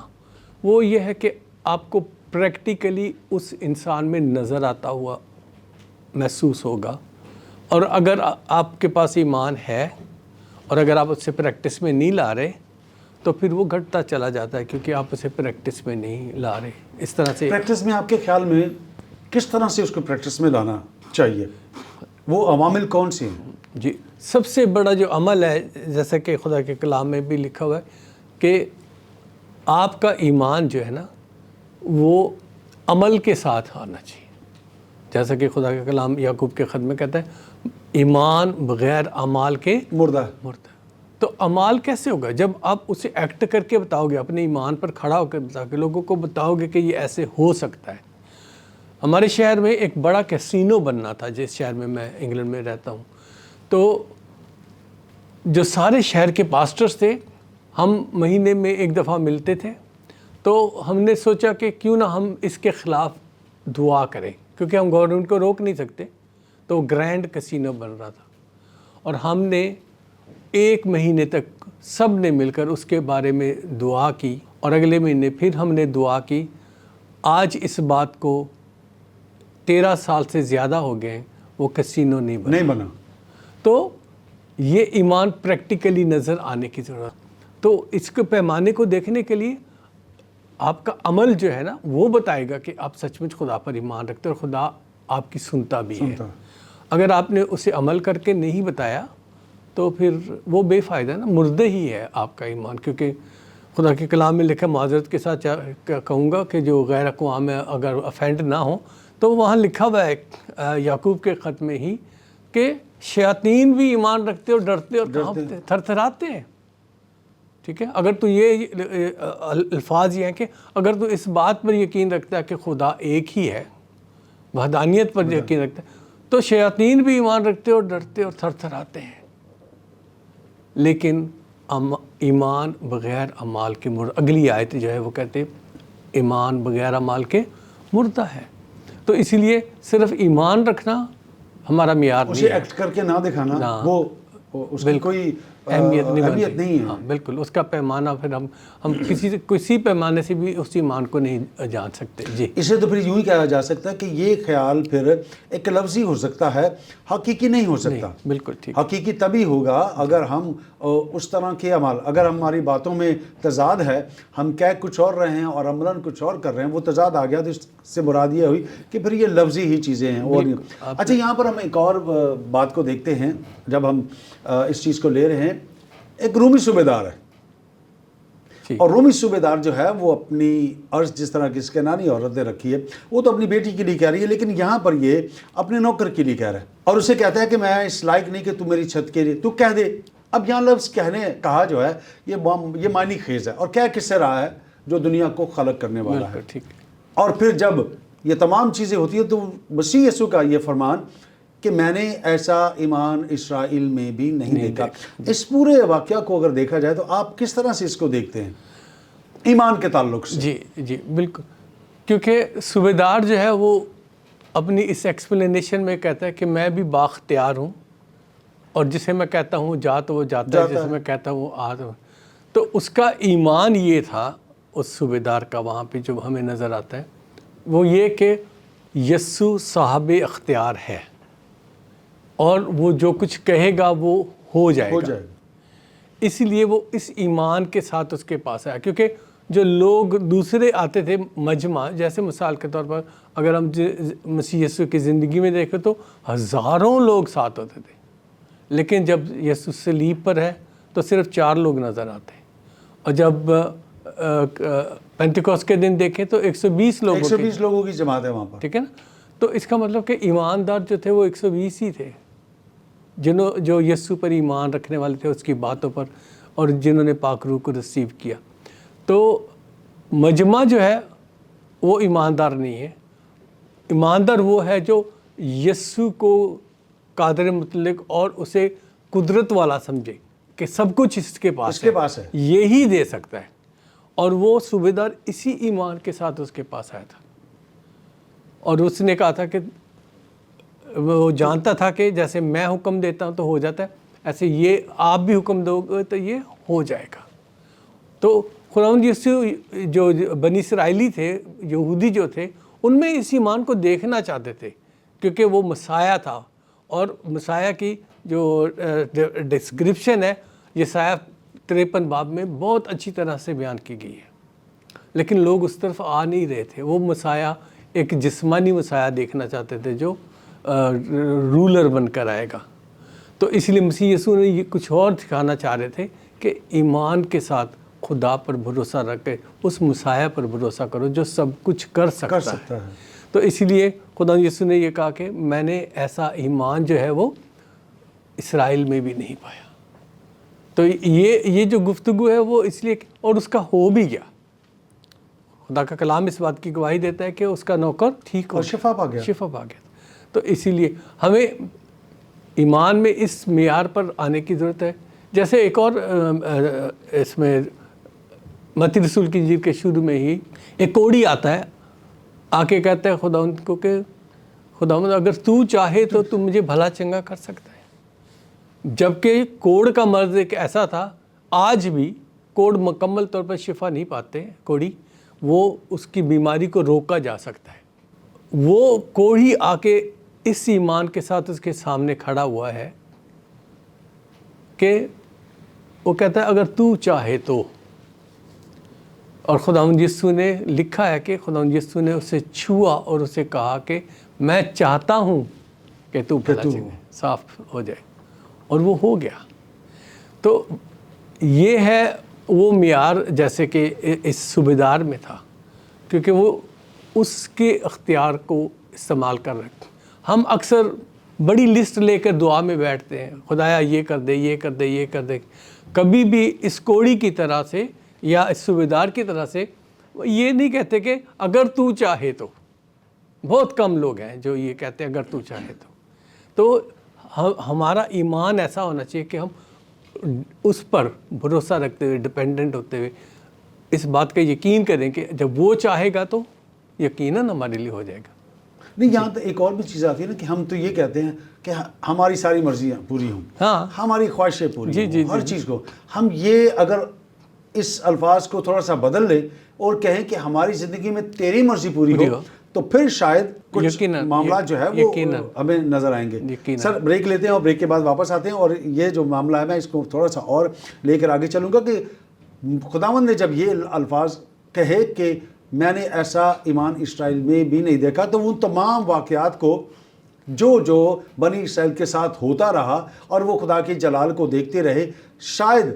وہ یہ ہے کہ آپ کو پریکٹیکلی اس انسان میں نظر آتا ہوا محسوس ہوگا. اور اگر آپ کے پاس ایمان ہے اور اگر آپ اسے پریکٹس میں نہیں لا رہے تو پھر وہ گھٹتا چلا جاتا ہے, کیونکہ آپ اسے پریکٹس میں نہیں لا رہے. اس طرح سے پریکٹس میں آپ کے خیال میں کس طرح سے اس کو پریکٹس میں لانا چاہیے, وہ عوامل کون سے ہیں؟ جی, سب سے بڑا جو عمل ہے جیسا کہ خدا کے کلام میں بھی لکھا ہوا ہے کہ آپ کا ایمان جو ہے نا وہ عمل کے ساتھ آنا چاہیے. جیسا کہ خدا کا کلام یعقوب کے خط میں کہتا ہے ایمان بغیر اعمال کے مردہ ہے. تو اعمال کیسے ہوگا؟ جب آپ اسے ایکٹ کر کے بتاؤ گے, اپنے ایمان پر کھڑا ہو کے بتاؤ گے, لوگوں کو بتاؤ گے کہ یہ ایسے ہو سکتا ہے. ہمارے شہر میں ایک بڑا کیسینو بننا تھا, جس شہر میں میں انگلینڈ میں رہتا ہوں. تو جو سارے شہر کے پاسٹرز تھے, ہم مہینے میں ایک دفعہ ملتے تھے. تو ہم نے سوچا کہ کیوں نہ ہم اس کے خلاف دعا کریں, کیونکہ ہم گورنمنٹ کو روک نہیں سکتے. تو گرینڈ کیسینو بن رہا تھا, اور ہم نے ایک مہینے تک سب نے مل کر اس کے بارے میں دعا کی, اور اگلے مہینے پھر ہم نے دعا کی. آج اس بات کو 13 سال سے زیادہ ہو گئے, وہ کیسینو نہیں بنا. تو یہ ایمان پریکٹیکلی نظر آنے کی ضرورت. تو اس کے پیمانے کو دیکھنے کے لیے آپ کا عمل جو ہے نا وہ بتائے گا کہ آپ سچ مچ خدا پر ایمان رکھتے اور خدا آپ کی سنتا بھی ہے. اگر آپ نے اسے عمل کر کے نہیں بتایا تو پھر وہ بے فائدہ ہے نا, مردے ہی ہے آپ کا ایمان. کیونکہ خدا کے کلام میں لکھا, معذرت کے ساتھ کہوں گا کہ جو غیر اقوام میں اگر افینڈ نہ ہو, تو وہاں لکھا ہوا ہے یعقوب کے خط میں ہی کہ شیاطین بھی ایمان رکھتے اور ڈرتے اور تھر تھراتے ہیں. ٹھیک ہے. اگر تو یہ الفاظ یہ ہیں کہ اگر تو اس بات پر یقین رکھتا ہے کہ خدا ایک ہی ہے، وحدانیت پر یقین رکھتا ہے، تو شیاطین بھی ایمان رکھتے اور ڈرتے اور تھر تھر آتے ہیں. لیکن ایمان بغیر اعمال کے اگلی آیت جو ہے وہ کہتے ہیں ایمان بغیر اعمال کے مردہ ہے. تو اسی لیے صرف ایمان رکھنا ہمارا معیار اسے نہیں ہے. ایکٹ کر کے نہ دکھانا وہ اس کی کوئی اہمیت نہیں ہے. ہاں بالکل، اس کا پیمانہ پھر ہم کسی پیمانے سے بھی اس ایمان کو نہیں جان سکتے. جی اسے تو پھر یوں ہی کہا جا سکتا ہے کہ یہ خیال پھر ایک لفظی ہو سکتا ہے، حقیقی نہیں ہو سکتا. بالکل ٹھیک. حقیقی تبھی ہوگا اگر ہم اس طرح کے عمل، اگر ہماری باتوں میں تضاد ہے، ہم کہہ کچھ اور رہے ہیں اور عملاً کچھ اور کر رہے ہیں، وہ تضاد آ گیا تو اس سے مراد یہ ہوئی کہ پھر یہ لفظی ہی چیزیں ہیں. اور اچھا یہاں پر ہم ایک اور بات کو دیکھتے ہیں جب ہم اس چیز کو لے رہے ہیں. ایک رومی صوبے دار ہے، اور رومی صوبے دار جو ہے وہ اپنی عرض جس طرح کی اسکنانی عورت نے رکھی ہے وہ تو اپنی بیٹی کے لیے کہہ رہی ہے، لیکن یہاں پر یہ اپنے نوکر کے لیے کہہ رہا ہے اور اسے کہتا ہے کہ میں اس لائق نہیں کہ تو میری چھت کے لیے تو کہہ دے. اب یہاں لفظ کہا جو ہے یہ معنی خیز ہے، اور کہہ کس سے رہا ہے؟ جو دنیا کو خلق کرنے والا ہے. اور پھر جب یہ تمام چیزیں ہوتی ہیں تو مسیح یسوع کا یہ فرمان کہ میں نے ایسا ایمان اسرائیل میں بھی نہیں دیکھا. اس پورے واقعہ کو اگر دیکھا جائے تو آپ کس طرح سے اس کو دیکھتے ہیں ایمان کے تعلق سے؟ جی بالکل، کیونکہ صوبیدار جو ہے وہ اپنی اس ایکسپلینیشن میں کہتا ہے کہ میں بھی باختیار ہوں، اور جسے میں کہتا ہوں جا تو وہ جاتا ہے، جسے میں کہتا ہوں وہ آ تو اس کا ایمان یہ تھا اس صوبیدار کا وہاں پہ جو ہمیں نظر آتا ہے وہ یہ کہ یسوع صاحب اختیار ہے اور وہ جو کچھ کہے گا وہ ہو جائے گا. اسی لیے وہ اس ایمان کے ساتھ اس کے پاس آیا. کیونکہ جو لوگ دوسرے آتے تھے مجمع، جیسے مثال کے طور پر اگر ہم مسیح یسوع کی زندگی میں دیکھیں تو ہزاروں لوگ ساتھ ہوتے تھے، لیکن جب یسوع صلیب پر ہے تو صرف 4 لوگ نظر آتے ہیں. اور جب پینتیکوست کے دن دیکھیں تو 120 لوگوں کی جماعت ہے وہاں پر. ٹھیک ہے نا. تو اس کا مطلب کہ ایماندار جو تھے وہ 120 ہی تھے جو یسوع پر ایمان رکھنے والے تھے، اس کی باتوں پر، اور جنہوں نے پاک روح کو ریسیو کیا. تو مجمع جو ہے وہ ایماندار نہیں ہے. ایماندار وہ ہے جو یسوع کو قادر مطلق اور اسے قدرت والا سمجھے کہ سب کچھ اس کے پاس ہے، یہی دے سکتا ہے. اور وہ صوبیدار اسی ایمان کے ساتھ اس کے پاس آیا تھا، اور اس نے کہا تھا کہ وہ جانتا تھا کہ جیسے میں حکم دیتا ہوں تو ہو جاتا ہے، ایسے یہ آپ بھی حکم دو گے تو یہ ہو جائے گا. تو خداوند یسوع جو بنی اسرائیلی تھے، یہودی جو تھے، ان میں اس ایمان کو دیکھنا چاہتے تھے کیونکہ وہ مسیح تھا. اور مسیح کی جو ڈسکرپشن ہے یسایہ 53 باب میں بہت اچھی طرح سے بیان کی گئی ہے، لیکن لوگ اس طرف آ نہیں رہے تھے. وہ مسیح ایک جسمانی مسیح دیکھنا چاہتے تھے جو رولر بن کر آئے گا. تو اس لیے مسیح یسوع نے یہ کچھ اور دکھانا چاہ رہے تھے کہ ایمان کے ساتھ خدا پر بھروسہ رکھ کے اس مسیح پر بھروسہ کرو جو سب کچھ کر سکتا ہے. تو اسی لیے خدا یسوع نے یہ کہا کہ میں نے ایسا ایمان جو ہے وہ اسرائیل میں بھی نہیں پایا. تو یہ جو گفتگو ہے وہ اس لیے، اور اس کا ہو بھی گیا. خدا کا کلام اس بات کی گواہی دیتا ہے کہ اس کا نوکر ٹھیک ہو، شفا پا گیا. تو اسی لیے ہمیں ایمان میں اس معیار پر آنے کی ضرورت ہے. جیسے ایک اور اس میں متی رسول کی انجیل کے شروع میں ہی ایک کوڑی آتا ہے، آ کے کہتا ہے خداوند کو کہ خداوند اگر تو چاہے تو تم مجھے بھلا چنگا کر سکتا ہے. جبکہ کوڑ کا مرض ایک ایسا تھا، آج بھی کوڑ مکمل طور پر شفا نہیں پاتے کوڑی، وہ اس کی بیماری کو روکا جا سکتا ہے. وہ کوڑی آ کے اس ایمان کے ساتھ اس کے سامنے کھڑا ہوا ہے کہ وہ کہتا ہے اگر تو چاہے تو. اور خداوند یسوع نے لکھا ہے کہ خداوند یسوع نے اسے چھوا اور اسے کہا کہ میں چاہتا ہوں کہ تو صاف ہو جائے، اور وہ ہو گیا. تو یہ ہے وہ معیار جیسے کہ اس صوبیدار میں تھا، کیونکہ وہ اس کے اختیار کو استعمال کر رہے. ہم اکثر بڑی لسٹ لے کر دعا میں بیٹھتے ہیں، خدایا یہ کر دے، یہ کر دے، یہ کر دے. کبھی بھی اس کوڑی کی طرح سے یا اس صوبیدار کی طرح سے یہ نہیں کہتے کہ اگر تو چاہے تو. بہت کم لوگ ہیں جو یہ کہتے ہیں اگر تو چاہے تو ہمارا ایمان ایسا ہونا چاہیے کہ ہم اس پر بھروسہ رکھتے ہوئے، ڈپینڈنٹ ہوتے ہوئے اس بات کا یقین کریں کہ جب وہ چاہے گا تو یقیناً ہمارے لیے ہو جائے گا. نہیں، یہاں تو ایک اور بھی چیز آتی ہے نا کہ ہم تو یہ کہتے ہیں کہ ہماری ساری مرضیاں پوری ہوں، ہاں ہماری خواہشیں پوری ہوں، ہر چیز کو ہم یہ اگر اس الفاظ کو تھوڑا سا بدل لیں اور کہیں کہ ہماری زندگی میں تیری مرضی پوری ہو، تو پھر شاید کچھ معاملات جو ہے وہ ہمیں نظر آئیں گے. سر بریک لیتے ہیں اور بریک کے بعد واپس آتے ہیں، اور یہ جو معاملہ ہے میں اس کو تھوڑا سا اور لے کر آگے چلوں گا کہ خداوند نے جب یہ الفاظ کہے کہ میں نے ایسا ایمان اسرائیل میں بھی نہیں دیکھا، تو ان تمام واقعات کو جو بنی اسرائیل کے ساتھ ہوتا رہا اور وہ خدا کے جلال کو دیکھتے رہے، شاید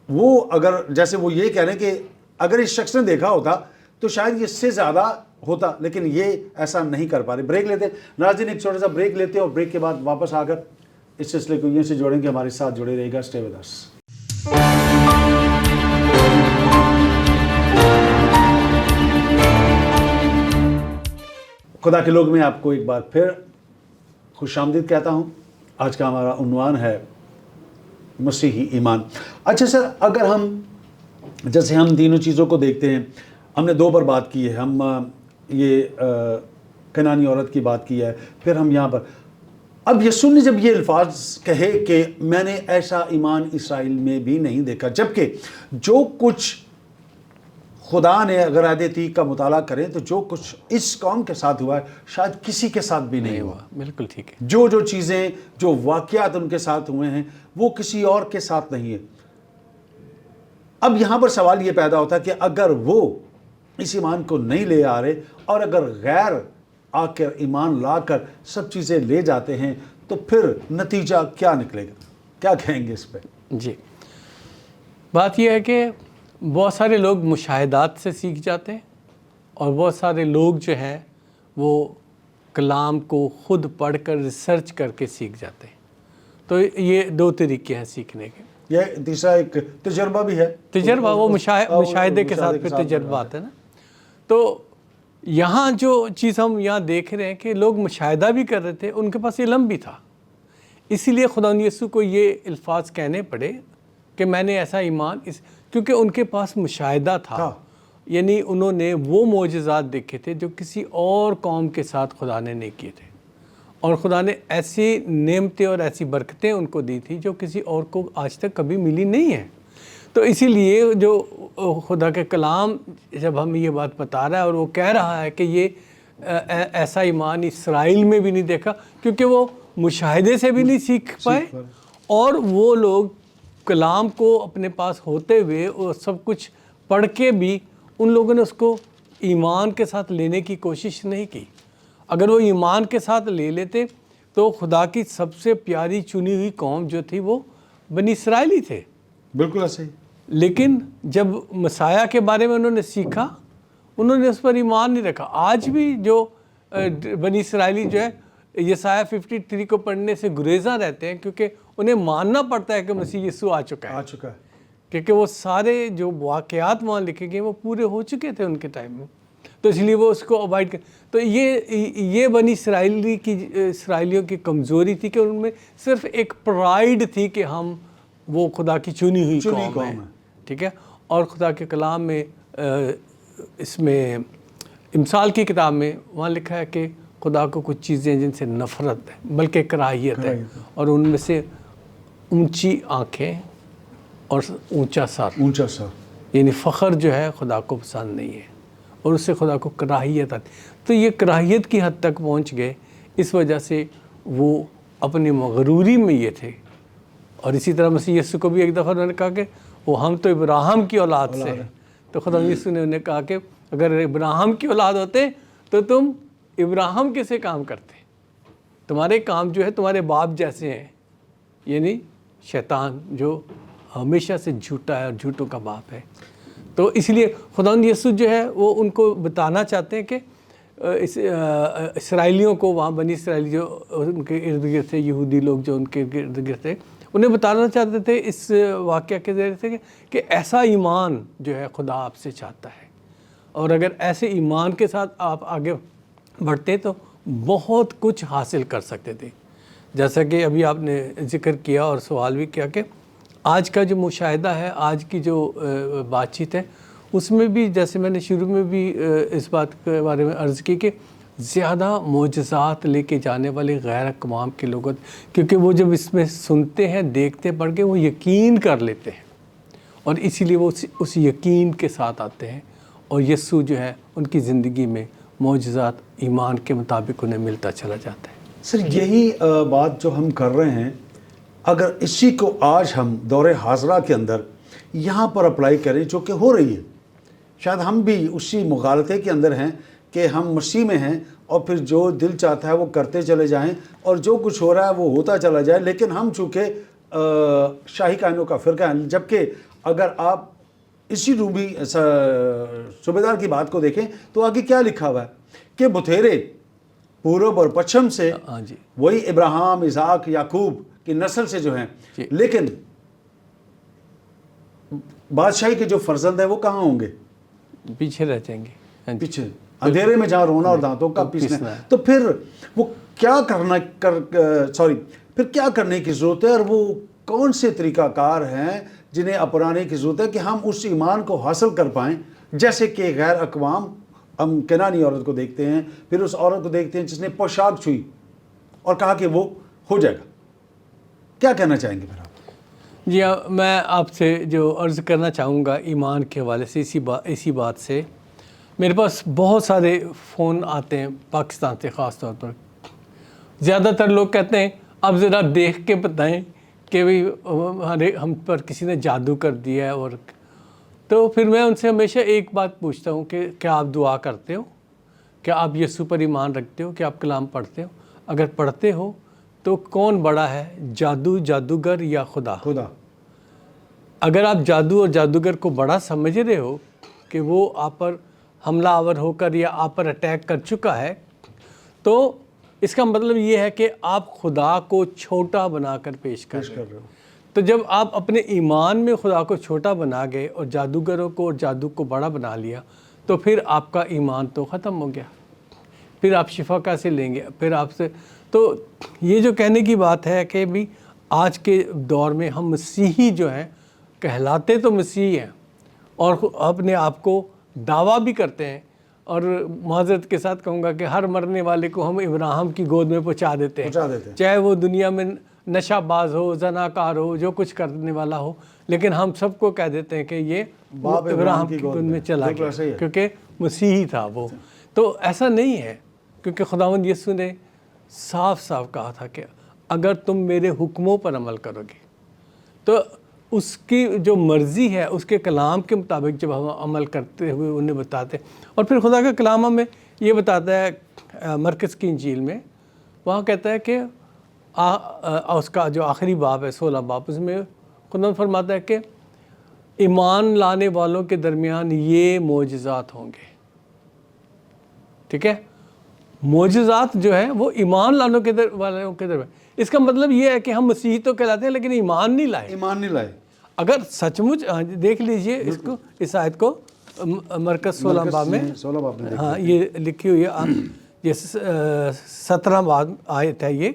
وہ اگر جیسے وہ یہ کہہ رہے ہیں کہ اگر اس شخص نے دیکھا ہوتا تو شاید اس سے زیادہ ہوتا، لیکن یہ ایسا نہیں کر پا رہے. بریک لیتے ہیں ناظرین، ایک چھوٹا سا بریک لیتے ہیں اور بریک کے بعد واپس آ کر اس سلسلے کو یوں سے جوڑیں گے. ہمارے ساتھ جڑے رہے گا. Stay with us. خدا کے لوگ میں آپ کو ایک بار پھر خوش آمدید کہتا ہوں. آج کا ہمارا عنوان ہے مسیحی ایمان. اچھا سر، اگر ہم جیسے ہم تینوں چیزوں کو دیکھتے ہیں، ہم نے دو بار بات کی ہے، ہم یہ کنانی عورت کی بات کی ہے، پھر ہم یہاں پر اب یسوع نے جب یہ الفاظ کہے کہ میں نے ایسا ایمان اسرائیل میں بھی نہیں دیکھا، جبکہ جو کچھ خدا نے اگر عہد کا مطالعہ کریں تو جو کچھ اس قوم کے ساتھ ہوا ہے شاید کسی کے ساتھ بھی نہیں ہوا. بالکل ٹھیک ہے. جو چیزیں، جو واقعات ان کے ساتھ ہوئے ہیں وہ کسی اور کے ساتھ نہیں ہے. اب یہاں پر سوال یہ پیدا ہوتا ہے کہ اگر وہ اس ایمان کو نہیں لے آ رہے اور اگر غیر آ کر ایمان لا کر سب چیزیں لے جاتے ہیں تو پھر نتیجہ کیا نکلے گا؟ کیا کہیں گے اس پہ؟ جی، بات یہ ہے کہ بہت سارے لوگ مشاہدات سے سیکھ جاتے ہیں اور بہت سارے لوگ جو ہیں وہ کلام کو خود پڑھ کر ریسرچ کر کے سیکھ جاتے ہیں. تو یہ دو طریقے ہیں سیکھنے کے. یہ تیسرا ایک تجربہ بھی ہے. تجربہ وہ مشاہدے کے ساتھ پھر تجربہ آتا ہے نا. تو یہاں جو چیز ہم یہاں دیکھ رہے ہیں کہ لوگ مشاہدہ بھی کر رہے تھے، ان کے پاس علم بھی تھا، اسی لیے خداوند یسوع کو یہ الفاظ کہنے پڑے کہ میں نے ایسا ایمان کیونکہ ان کے پاس مشاہدہ تھا. یعنی انہوں نے وہ معجزات دیکھے تھے جو کسی اور قوم کے ساتھ خدا نے نہیں کیے تھے، اور خدا نے ایسی نعمتیں اور ایسی برکتیں ان کو دی تھی جو کسی اور کو آج تک کبھی ملی نہیں ہیں. تو اسی لیے جو خدا کے کلام جب ہم یہ بات بتا رہا ہے اور وہ کہہ رہا ہے کہ یہ ایسا ایمان اسرائیل میں بھی نہیں دیکھا، کیونکہ وہ مشاہدے سے بھی نہیں سیکھ پائے اور وہ لوگ کلام کو اپنے پاس ہوتے ہوئے اور سب کچھ پڑھ کے بھی ان لوگوں نے اس کو ایمان کے ساتھ لینے کی کوشش نہیں کی. اگر وہ ایمان کے ساتھ لے لیتے تو خدا کی سب سے پیاری چنی ہوئی قوم جو تھی وہ بنی اسرائیلی تھے. بالکل ایسے ہی. لیکن جب مسیح کے بارے میں انہوں نے سیکھا، انہوں نے اس پر ایمان نہیں رکھا. آج بھی جو بنی اسرائیلی جو ہے یسایہ 53 کو پڑھنے سے گریزاں رہتے ہیں، کیونکہ انہیں ماننا پڑتا ہے کہ مسیح یسوع آ چکا ہے، کیونکہ وہ سارے جو واقعات وہاں لکھے گئے وہ پورے ہو چکے تھے ان کے ٹائم میں، تو اس لیے وہ اس کو اوائڈ کر. تو یہ بنی اسرائیلیوں کی کمزوری تھی کہ ان میں صرف ایک پرائیڈ تھی کہ ہم وہ خدا کی چنی ہوئی قوم ہے. ٹھیک ہے. اور خدا کے کلام میں اس میں امثال کی کتاب میں وہاں لکھا ہے کہ خدا کو کچھ چیزیں جن سے نفرت ہے بلکہ کراہیت ہے، اور ان میں سے اونچی آنکھیں اور اونچا سر، یعنی فخر جو ہے خدا کو پسند نہیں ہے اور اس سے خدا کو کراہیت آتی. تو یہ کراہیت کی حد تک پہنچ گئے، اس وجہ سے وہ اپنی مغروری میں یہ تھے. اور اسی طرح مسیح یسوع کو بھی ایک دفعہ انہوں نے کہا کہ وہ ہم تو ابراہیم کی اولاد سے ہیں، تو خدا یسوع نے انہیں کہا کہ اگر ابراہیم کی اولاد ہوتے تو تم ابراہیم کے سے کام کرتے، تمہارے کام جو ہے تمہارے باپ جیسے ہیں، یعنی شیطان جو ہمیشہ سے جھوٹا ہے اور جھوٹوں کا باپ ہے. تو اس لیے خداوند یسوع جو ہے وہ ان کو بتانا چاہتے ہیں کہ اسرائیلیوں کو وہاں بنی اسرائیلی جو ان کے ارد گرد تھے، یہودی لوگ جو ان کے ارد گرد تھے، انہیں بتانا چاہتے تھے اس واقعہ کے ذریعے سے کہ ایسا ایمان جو ہے خدا آپ سے چاہتا ہے، اور اگر ایسے ایمان کے ساتھ آپ آگے بڑھتے تو بہت کچھ حاصل کر سکتے تھے. جیسا کہ ابھی آپ نے ذکر کیا اور سوال بھی کیا کہ آج کا جو مشاہدہ ہے، آج کی جو بات چیت ہے، اس میں بھی جیسے میں نے شروع میں بھی اس بات کے بارے میں عرض کی کہ زیادہ معجزات لے کے جانے والے غیر اقوام کے لوگ، کیونکہ وہ جب اس میں سنتے ہیں، دیکھتے پڑھ کے وہ یقین کر لیتے ہیں، اور اسی لیے وہ اس یقین کے ساتھ آتے ہیں، اور یسوع جو ہے ان کی زندگی میں معجزات ایمان کے مطابق انہیں ملتا چلا جاتا ہے. سر یہی بات جو ہم کر رہے ہیں، اگر اسی کو آج ہم دور حاضرہ کے اندر یہاں پر اپلائی کریں جو کہ ہو رہی ہے، شاید ہم بھی اسی مغالطے کے اندر ہیں کہ ہم مسیح میں ہیں اور پھر جو دل چاہتا ہے وہ کرتے چلے جائیں اور جو کچھ ہو رہا ہے وہ ہوتا چلا جائے. لیکن ہم چونکہ شاہی کائنوں کا فرقہ ہیں، جبکہ اگر آپ اسی رومی صوبیدار کی بات کو دیکھیں تو آگے کیا لکھا ہوا ہے کہ بتھیرے پورب اور پچھم سے وہی ابراہیم، اسحاق، یعقوب کی نسل سے جو ہیں، لیکن بادشاہی کے جو فرزند ہیں وہ کہاں ہوں گے؟ پیچھے رہ جائیں گے، پیچھے اندھیرے میں جہاں رونا اور دانتوں کا پیسنا ہے. تو پھر وہ کیا پھر کیا کرنے کی ضرورت ہے، اور وہ کون سے طریقہ کار ہیں جنہیں اپنانے کی ضرورت ہے کہ ہم اس ایمان کو حاصل کر پائیں؟ جیسے کہ غیر اقوام، ہم کنانی عورت کو دیکھتے ہیں، پھر اس عورت کو دیکھتے ہیں جس نے پوشاک چھوئی اور کہا کہ وہ ہو جائے گا. کیا کہنا چاہیں گے پھر آپ؟ جی ہاں، میں آپ سے جو عرض کرنا چاہوں گا ایمان کے حوالے سے اسی بات سے، میرے پاس بہت سارے فون آتے ہیں پاکستان سے، خاص طور پر زیادہ تر لوگ کہتے ہیں اب ذرا دیکھ کے بتائیں کہ بھئی ہم پر کسی نے جادو کر دیا ہے. اور تو پھر میں ان سے ہمیشہ ایک بات پوچھتا ہوں کہ کیا آپ دعا کرتے ہو؟ کیا آپ یسوع پر ایمان رکھتے ہو؟ کیا آپ کلام پڑھتے ہو؟ اگر پڑھتے ہو تو کون بڑا ہے، جادوگر یا خدا؟ اگر آپ جادو اور جادوگر کو بڑا سمجھ رہے ہو کہ وہ آپ پر حملہ آور ہو کر یا آپ پر اٹیک کر چکا ہے، تو اس کا مطلب یہ ہے کہ آپ خدا کو چھوٹا بنا کر پیش کر رہے ہو. تو جب آپ اپنے ایمان میں خدا کو چھوٹا بنا گئے اور جادوگروں کو اور جادو کو بڑا بنا لیا، تو پھر آپ کا ایمان تو ختم ہو گیا. پھر آپ شفا کیسے لیں گے؟ پھر آپ سے تو یہ جو کہنے کی بات ہے کہ بھی آج کے دور میں ہم مسیحی جو ہیں، کہلاتے تو مسیحی ہیں اور اپنے آپ کو دعویٰ بھی کرتے ہیں، اور معذرت کے ساتھ کہوں گا کہ ہر مرنے والے کو ہم ابراہیم کی گود میں پہنچا دیتے ہیں، چاہے وہ دنیا میں نشہ باز ہو، زناکار ہو، جو کچھ کرنے والا ہو، لیکن ہم سب کو کہہ دیتے ہیں کہ یہ ابراہیم کی گود میں چلا گیا کیونکہ مسیحی تھا وہ. تو ایسا نہیں ہے، کیونکہ خداوند یسوع نے صاف صاف کہا تھا کہ اگر تم میرے حکموں پر عمل کرو گے، تو اس کی جو مرضی ہے اس کے کلام کے مطابق جب ہم عمل کرتے ہوئے انہیں بتاتے. اور پھر خدا کا کلام ہمیں یہ بتاتا ہے مرکز کی انجیل میں، وہاں کہتا ہے کہ اس کا جو آخری باب ہے 16 باب، اس میں خدا فرماتا ہے کہ ایمان لانے والوں کے درمیان یہ معجزات ہوں گے. ٹھیک ہے، معجزات جو ہے وہ ایمان والوں کے درمیان. اس کا مطلب یہ ہے کہ ہم مسیحی تو کہلاتے ہیں لیکن ایمان نہیں لائے. اگر سچ مچ دیکھ لیجئے اس کو، اس آیت کو مرکز 16 باب میں، ہاں یہ لکھی ہوئی ہے، جیسے 17 آیت ہے یہ.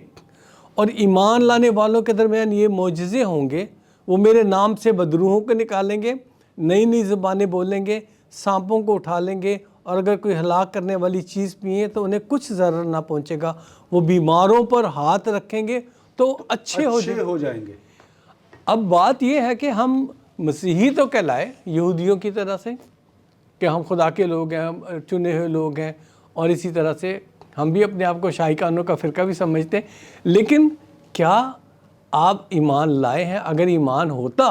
اور ایمان لانے والوں کے درمیان یہ معجزے ہوں گے، وہ میرے نام سے بدروحوں کو نکالیں گے، نئی نئی زبانیں بولیں گے، سانپوں کو اٹھا لیں گے، اور اگر کوئی ہلاک کرنے والی چیز پیئیں تو انہیں کچھ ضرر نہ پہنچے گا، وہ بیماروں پر ہاتھ رکھیں گے تو اچھے ہو جائیں گے. اب بات یہ ہے کہ ہم مسیحی تو کہلائے یہودیوں کی طرح سے کہ ہم خدا کے لوگ ہیں، ہم چنے ہوئے لوگ ہیں، اور اسی طرح سے ہم بھی اپنے آپ کو شاہی کانوں کا فرقہ بھی سمجھتے ہیں. لیکن کیا آپ ایمان لائے ہیں؟ اگر ایمان ہوتا،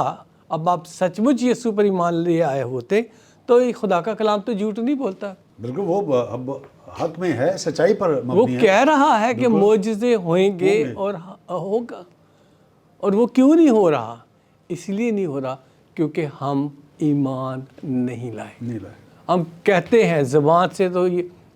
اب آپ سچ مچ یسوع پر ایمان لے آئے ہوتے، تو خدا کا کلام تو جھوٹ نہیں بولتا. بالکل، وہ اب حق میں ہے، سچائی پر مبنی ہے. وہ کہہ رہا ہے کہ معجزے ہوئیں گے اور ہوگا. اور وہ کیوں نہیں ہو رہا؟ اس لیے نہیں ہو رہا کیونکہ ہم ایمان نہیں لائے. ہم کہتے ہیں زبان سے تو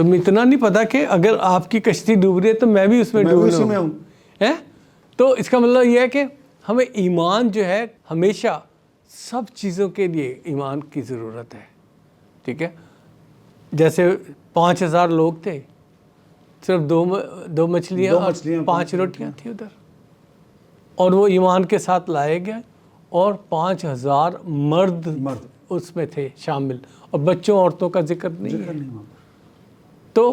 تم اتنا نہیں پتا کہ اگر آپ کی کشتی ڈوب رہی ہے تو میں بھی اس میں ڈوب اسی میں ہوں. ہے. تو اس کا مطلب یہ ہے کہ ہمیں ایمان جو ہے ہمیشہ سب چیزوں کے لیے ایمان کی ضرورت ہے. ٹھیک ہے. جیسے 5000 لوگ تھے, صرف دو مچھلیاں اور 5 روٹیاں تھیں ادھر, اور وہ ایمان کے ساتھ لائے گئے, اور 5000 مرد اس میں تھے شامل, اور بچوں عورتوں کا ذکر نہیں ہے. تو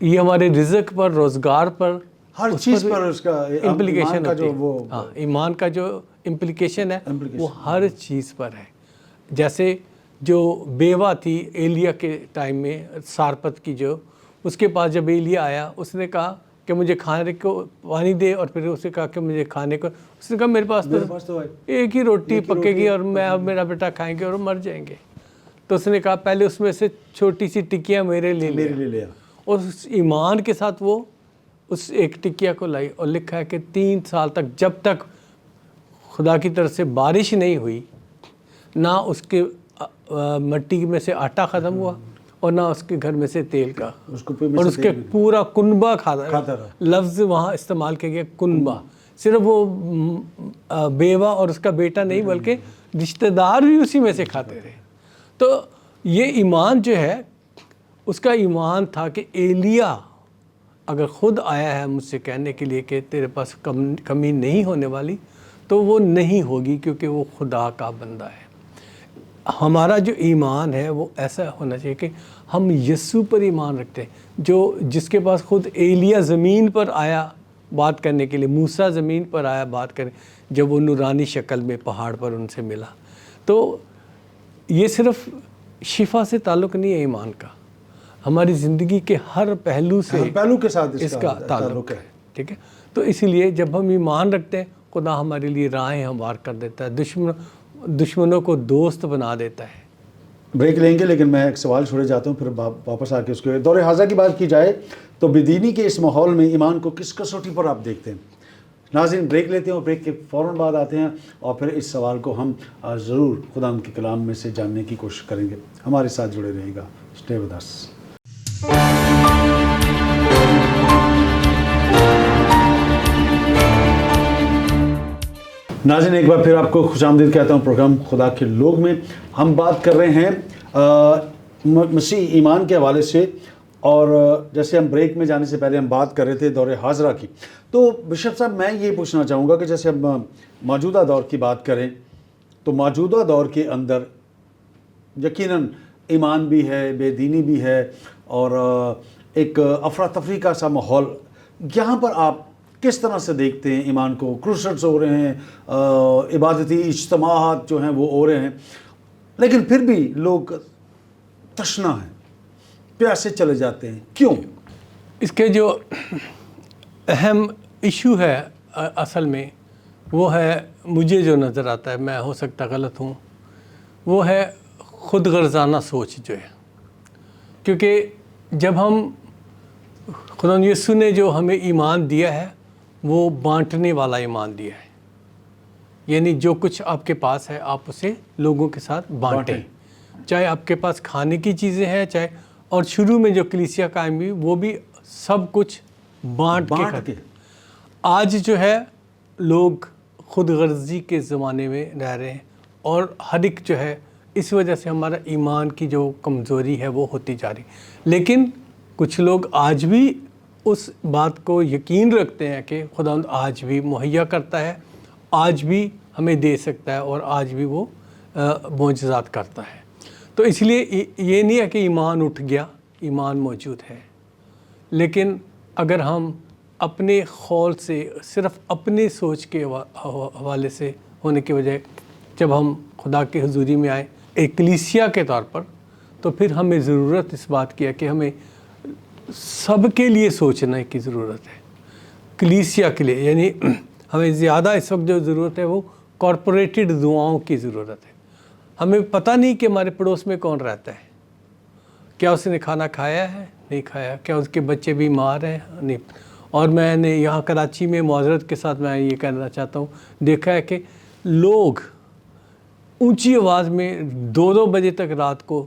یہ ہمارے رزق پر, روزگار پر, ہر چیز پر اس کا امپلیکیشن ہوتی ہے. ایمان کا جو امپلیکیشن ہے وہ ہر چیز پر ہے. جیسے جو بیوہ تھی ایلیا کے ٹائم میں, سارپت کی, جو اس کے پاس جب ایلیا آیا اس نے کہا کہ مجھے کھانے کو پانی دے, اور پھر اس نے کہا کہ مجھے کھانے کو, اس نے کہا میرے پاس تو ایک ہی روٹی پکے گی اور میں اب میرا بیٹا کھائیں گے اور مر جائیں گے. تو اس نے کہا پہلے اس میں سے چھوٹی سی ٹکیاں میرے لے لیا, اور اس ایمان کے ساتھ وہ اس ایک ٹکیا کو لائی, اور لکھا ہے کہ 3 سال تک, جب تک خدا کی طرف سے بارش نہیں ہوئی, نہ اس کے مٹی میں سے آٹا ختم ہوا اور نہ اس کے گھر میں سے تیل کا, اور اس کے پورا کنبہ کھاتا رہا. لفظ وہاں استعمال کیا گیا کنبہ. صرف وہ بیوہ اور اس کا بیٹا نہیں بلکہ رشتہ دار بھی اسی میں سے کھاتے رہے. تو یہ ایمان جو ہے, اس کا ایمان تھا کہ ایلیا اگر خود آیا ہے مجھ سے کہنے کے لیے کہ تیرے پاس کمی نہیں ہونے والی, تو وہ نہیں ہوگی, کیونکہ وہ خدا کا بندہ ہے. ہمارا جو ایمان ہے وہ ایسا ہونا چاہیے کہ ہم یسوع پر ایمان رکھتے ہیں, جس کے پاس خود ایلیا زمین پر آیا بات کرنے کے لیے, موسیٰ زمین پر آیا بات کرنے, جب وہ نورانی شکل میں پہاڑ پر ان سے ملا. تو یہ صرف شفا سے تعلق نہیں ہے ایمان کا, ہماری زندگی کے ہر پہلو سے کے ساتھ اس کا تعلق ہے. ٹھیک ہے. تو اسی لیے جب ہم ایمان رکھتے ہیں, خدا ہمارے لیے راہیں ہموار کر دیتا ہے, دشمنوں کو دوست بنا دیتا ہے. بریک لیں گے, لیکن میں ایک سوال چھوڑے جاتا ہوں, پھر واپس آ کے اس کے دور حاضرہ کی بات کی جائے تو بدینی کے اس ماحول میں ایمان کو کس کسوٹی پر آپ دیکھتے ہیں؟ ناظرین بریک لیتے ہیں, اور بریک کے فوراً بعد آتے ہیں, اور پھر اس سوال کو ہم ضرور خدا ان کے کلام میں سے جاننے کی کوشش کریں گے. ہمارے ساتھ جڑے رہے گا. Stay with us. ناظرین ایک بار پھر آپ کو خوش آمدید کہتا ہوں پروگرام خدا کے لوگ میں. ہم بات کر رہے ہیں مسیح ایمان کے حوالے سے, اور جیسے ہم بریک میں جانے سے پہلے ہم بات کر رہے تھے دور حاضرہ کی. تو بشپ صاحب میں یہ پوچھنا چاہوں گا کہ جیسے ہم موجودہ دور کی بات کریں تو موجودہ دور کے اندر یقیناً ایمان بھی ہے, بے دینی بھی ہے, اور ایک افراتفری کا سا ماحول. یہاں پر آپ کس طرح سے دیکھتے ہیں ایمان کو؟ کروسڈز ہو رہے ہیں, عبادتی اجتماعات جو ہیں وہ ہو رہے ہیں, لیکن پھر بھی لوگ تشنا ہیں, پیاسے چلے جاتے ہیں. کیوں؟ اس کے جو اہم ایشو ہے اصل میں وہ ہے, مجھے جو نظر آتا ہے, میں ہو سکتا غلط ہوں, وہ ہے خود غرضانہ سوچ جو ہے. کیونکہ جب ہم خدا یسوع نے جو ہمیں ایمان دیا ہے وہ بانٹنے والا ایمان دیا ہے, یعنی جو کچھ آپ کے پاس ہے آپ اسے لوگوں کے ساتھ بانٹیں. چاہے آپ کے پاس کھانے کی چیزیں ہیں, چاہے, اور شروع میں جو کلیسیا قائم ہوئی وہ بھی سب کچھ بانٹ کے. آج جو ہے لوگ خود غرضی کے زمانے میں رہ رہے ہیں, اور ہر ایک جو ہے اس وجہ سے ہمارا ایمان کی جو کمزوری ہے وہ ہوتی جا رہی. لیکن کچھ لوگ آج بھی اس بات کو یقین رکھتے ہیں کہ خداوند آج بھی مہیا کرتا ہے, آج بھی ہمیں دے سکتا ہے, اور آج بھی وہ معجزات کرتا ہے. تو اس لیے یہ نہیں ہے کہ ایمان اٹھ گیا, ایمان موجود ہے. لیکن اگر ہم اپنے خول سے, صرف اپنے سوچ کے حوالے سے ہونے کی بجائے جب ہم خدا کے حضوری میں آئے ایک کلیسیا کے طور پر, تو پھر ہمیں ضرورت اس بات کی ہے کہ ہمیں سب کے لیے سوچنے کی ضرورت ہے, کلیسیا کے لیے. یعنی ہمیں زیادہ اس وقت جو ضرورت ہے وہ کارپوریٹڈ دعاؤں کی ضرورت ہے. ہمیں پتہ نہیں کہ ہمارے پڑوس میں کون رہتا ہے, کیا اس نے کھانا کھایا ہے, نہیں کھایا, کیا اس کے بچے بیمار ہیں, نہیں. اور میں نے یہاں کراچی میں معذرت کے ساتھ میں یہ کہنا چاہتا ہوں, دیکھا ہے کہ لوگ اونچی آواز میں 2-2 بجے تک رات کو